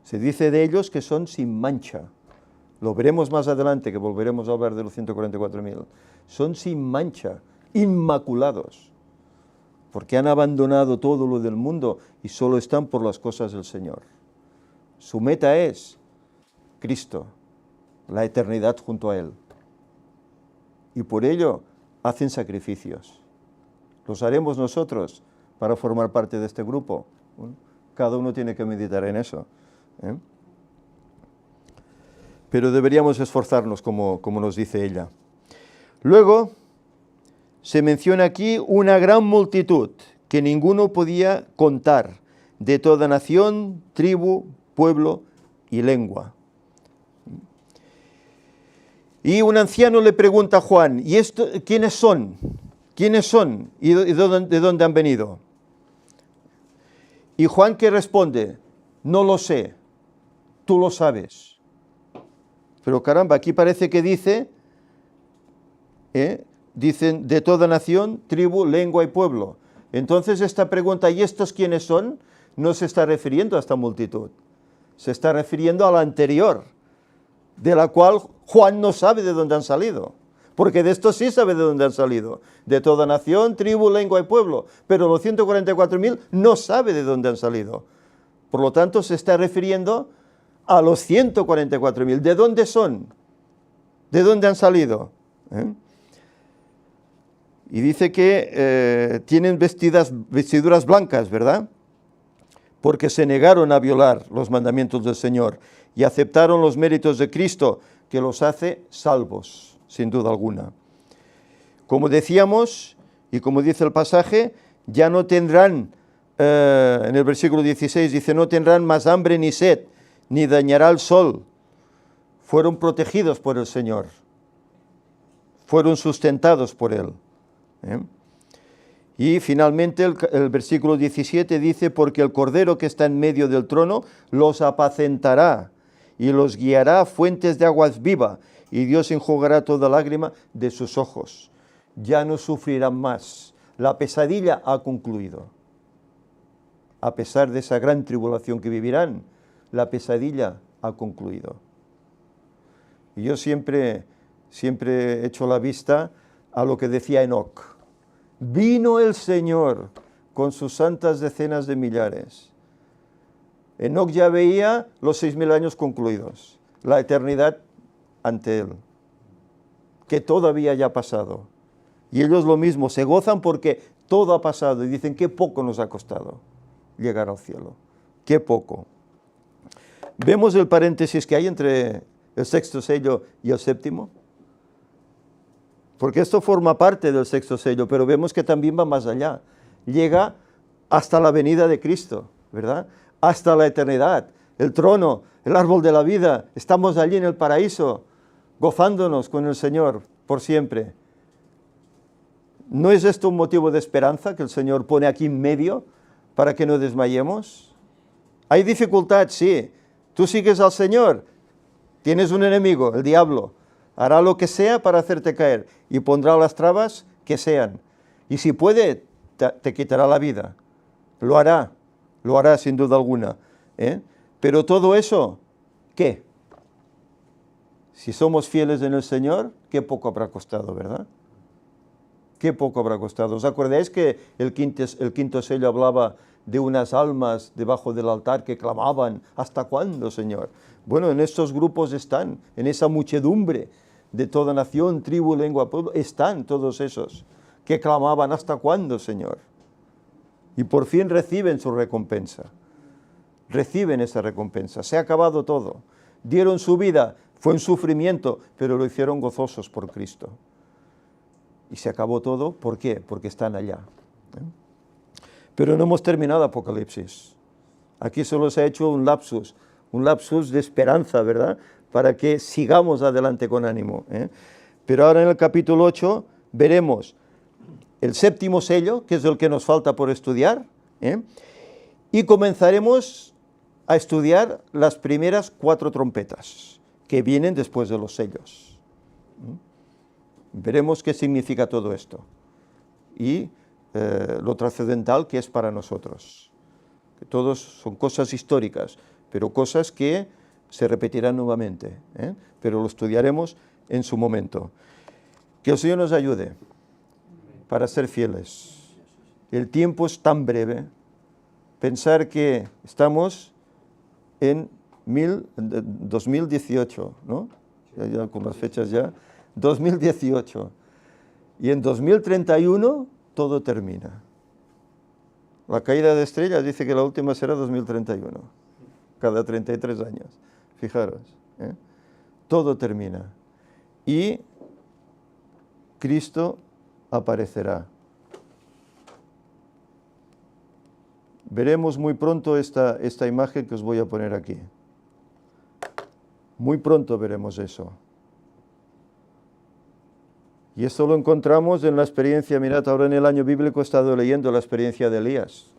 Se dice de ellos que son sin mancha. Lo veremos más adelante, que volveremos a hablar de los 144.000. Son sin mancha, inmaculados, porque han abandonado todo lo del mundo y solo están por las cosas del Señor. Su meta es Cristo, la eternidad junto a Él. Y por ello hacen sacrificios. Los haremos nosotros para formar parte de este grupo. Cada uno tiene que meditar en eso. Pero deberíamos esforzarnos, como nos dice ella. Luego se menciona aquí una gran multitud que ninguno podía contar, de toda nación, tribu, pueblo y lengua. Y un anciano le pregunta a Juan, ¿y esto quiénes son? ¿Quiénes son? ¿Y de dónde han venido? Y Juan, ¿qué responde? No lo sé, tú lo sabes. Pero caramba, aquí parece que dicen de toda nación, tribu, lengua y pueblo. Entonces esta pregunta, ¿y estos quiénes son? No se está refiriendo a esta multitud, se está refiriendo a la anterior, de la cual Juan no sabe de dónde han salido, porque de estos sí sabe de dónde han salido, de toda nación, tribu, lengua y pueblo, pero los 144.000 no sabe de dónde han salido. Por lo tanto, se está refiriendo a los 144.000. ¿De dónde son? ¿De dónde han salido? Y dice que tienen vestiduras blancas, ¿verdad? Porque se negaron a violar los mandamientos del Señor y aceptaron los méritos de Cristo, que los hace salvos, sin duda alguna. Como decíamos, y como dice el pasaje, ya no tendrán, en el versículo 16 dice, no tendrán más hambre ni sed, ni dañará el sol. Fueron protegidos por el Señor, fueron sustentados por Él. Y finalmente el versículo 17 dice, porque el Cordero que está en medio del trono los apacentará y los guiará a fuentes de aguas vivas, y Dios enjugará toda lágrima de sus ojos. Ya no sufrirán más. La pesadilla ha concluido. A pesar de esa gran tribulación que vivirán, la pesadilla ha concluido. Y yo siempre he hecho la vista a lo que decía Enoc. Vino el Señor con sus santas decenas de millares. Enoc ya veía los 6.000 años concluidos, la eternidad ante Él, que todavía ya ha pasado. Y ellos lo mismo, se gozan porque todo ha pasado y dicen, qué poco nos ha costado llegar al cielo, qué poco. Vemos el paréntesis que hay entre el sexto sello y el séptimo, porque esto forma parte del sexto sello, pero vemos que también va más allá, llega hasta la venida de Cristo, ¿verdad? Hasta la eternidad, el trono, el árbol de la vida, estamos allí en el paraíso, gozándonos con el Señor por siempre. ¿No es esto un motivo de esperanza que el Señor pone aquí en medio para que no desmayemos? Hay dificultad, sí. Tú sigues al Señor, tienes un enemigo, el diablo, hará lo que sea para hacerte caer y pondrá las trabas que sean. Y si puede, te quitará la vida. Lo hará sin duda alguna. Pero todo eso, ¿qué? Si somos fieles en el Señor, qué poco habrá costado, ¿verdad? Qué poco habrá costado. ¿Os acordáis que el quinto sello hablaba de unas almas debajo del altar que clamaban, ¿hasta cuándo, Señor? Bueno, en estos grupos están, en esa muchedumbre de toda nación, tribu, lengua, pueblo, están todos esos que clamaban, ¿hasta cuándo, Señor? Y por fin reciben su recompensa. Reciben esa recompensa. Se ha acabado todo. Dieron su vida, fue un sufrimiento, pero lo hicieron gozosos por Cristo. Y se acabó todo, ¿por qué? Porque están allá. Pero no hemos terminado Apocalipsis. Aquí solo se ha hecho un lapsus de esperanza, ¿verdad? Para que sigamos adelante con ánimo. Pero ahora en el capítulo 8 veremos el séptimo sello, que es el que nos falta por estudiar, y comenzaremos a estudiar las primeras 4 trompetas que vienen después de los sellos. Veremos qué significa todo esto y lo trascendental que es para nosotros. Que todos son cosas históricas, pero cosas que se repetirán nuevamente, pero lo estudiaremos en su momento. Que el Señor nos ayude para ser fieles. El tiempo es tan breve. Pensar que estamos en 2018, ¿no? Ya con las fechas ya. 2018. Y en 2031 todo termina. La caída de estrellas dice que la última será 2031. Cada 33 años. Fijaros. Todo termina. Y Cristo aparecerá. Veremos muy pronto esta imagen que os voy a poner aquí. Muy pronto veremos eso. Y esto lo encontramos en la experiencia, mirad, ahora en el año bíblico he estado leyendo la experiencia de Elías.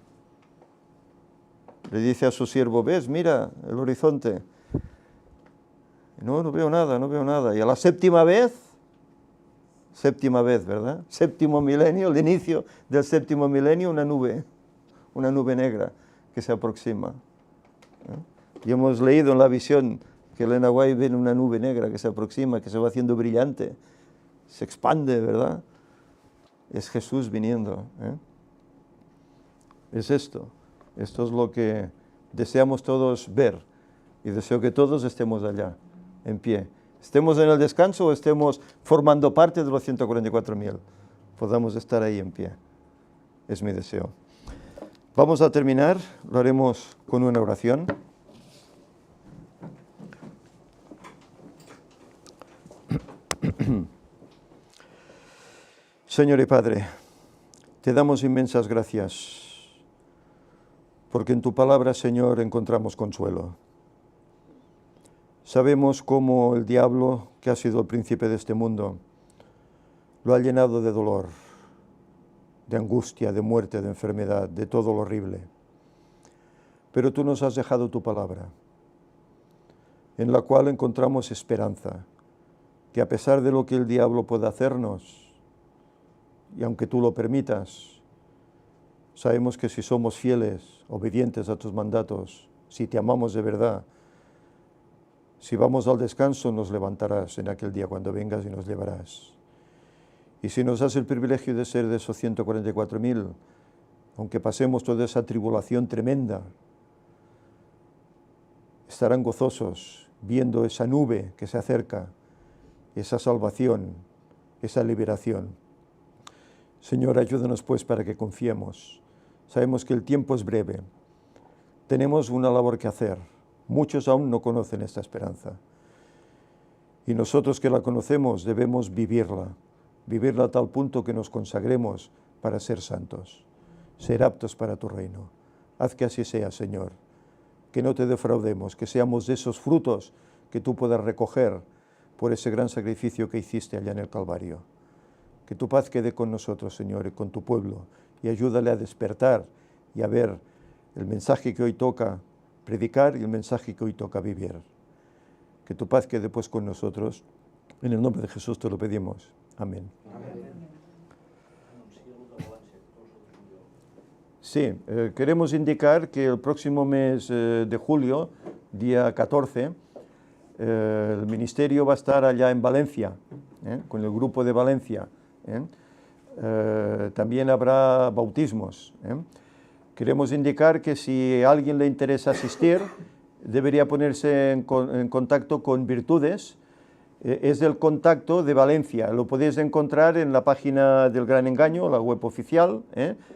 Le dice a su siervo, ¿ves? Mira el horizonte. No veo nada, no veo nada. Y a la séptima vez, ¿verdad? Séptimo milenio, el inicio del séptimo milenio, una nube negra que se aproxima. Y hemos leído en la visión que Elena White ve una nube negra que se aproxima, que se va haciendo brillante, se expande, ¿verdad? Es Jesús viniendo. Es esto es lo que deseamos todos ver y deseo que todos estemos allá, en pie. Estemos en el descanso o estemos formando parte de los 144.000, podamos estar ahí en pie. Es mi deseo. Vamos a terminar, lo haremos con una oración. Señor y Padre, te damos inmensas gracias, porque en tu palabra, Señor, encontramos consuelo. Sabemos cómo el diablo, que ha sido el príncipe de este mundo, lo ha llenado de dolor, de angustia, de muerte, de enfermedad, de todo lo horrible. Pero tú nos has dejado tu palabra, en la cual encontramos esperanza, que a pesar de lo que el diablo pueda hacernos, y aunque tú lo permitas, sabemos que si somos fieles, obedientes a tus mandatos, si te amamos de verdad, si vamos al descanso, nos levantarás en aquel día cuando vengas y nos llevarás. Y si nos das el privilegio de ser de esos 144.000, aunque pasemos toda esa tribulación tremenda, estarán gozosos viendo esa nube que se acerca, esa salvación, esa liberación. Señor, ayúdanos pues para que confiemos. Sabemos que el tiempo es breve. Tenemos una labor que hacer. Muchos aún no conocen esta esperanza. Y nosotros que la conocemos debemos vivirla a tal punto que nos consagremos para ser santos, ser aptos para tu reino. Haz que así sea, Señor, que no te defraudemos, que seamos de esos frutos que tú puedas recoger por ese gran sacrificio que hiciste allá en el Calvario. Que tu paz quede con nosotros, Señor, y con tu pueblo, y ayúdale a despertar y a ver el mensaje que hoy toca predicar y el mensaje que hoy toca vivir. Que tu paz quede pues con nosotros. En el nombre de Jesús te lo pedimos. Amén. Sí, queremos indicar que el próximo mes de julio, día 14, el ministerio va a estar allá en Valencia, con el grupo de Valencia. También habrá bautismos. Queremos indicar que si a alguien le interesa asistir, debería ponerse en contacto con Virtudes. Es del contacto de Valencia, lo podéis encontrar en la página del Gran Engaño, la web oficial,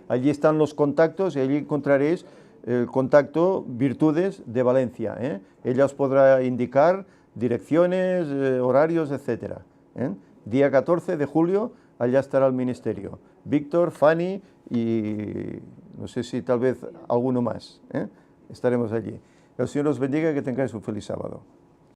allí están los contactos y allí encontraréis el contacto Virtudes de Valencia. Ella os podrá indicar direcciones, horarios, etc. Día 14 de julio allá estará el ministerio. Víctor, Fanny y no sé si tal vez alguno más, ¿eh? Estaremos allí. El Señor os bendiga y que tengáis un feliz sábado.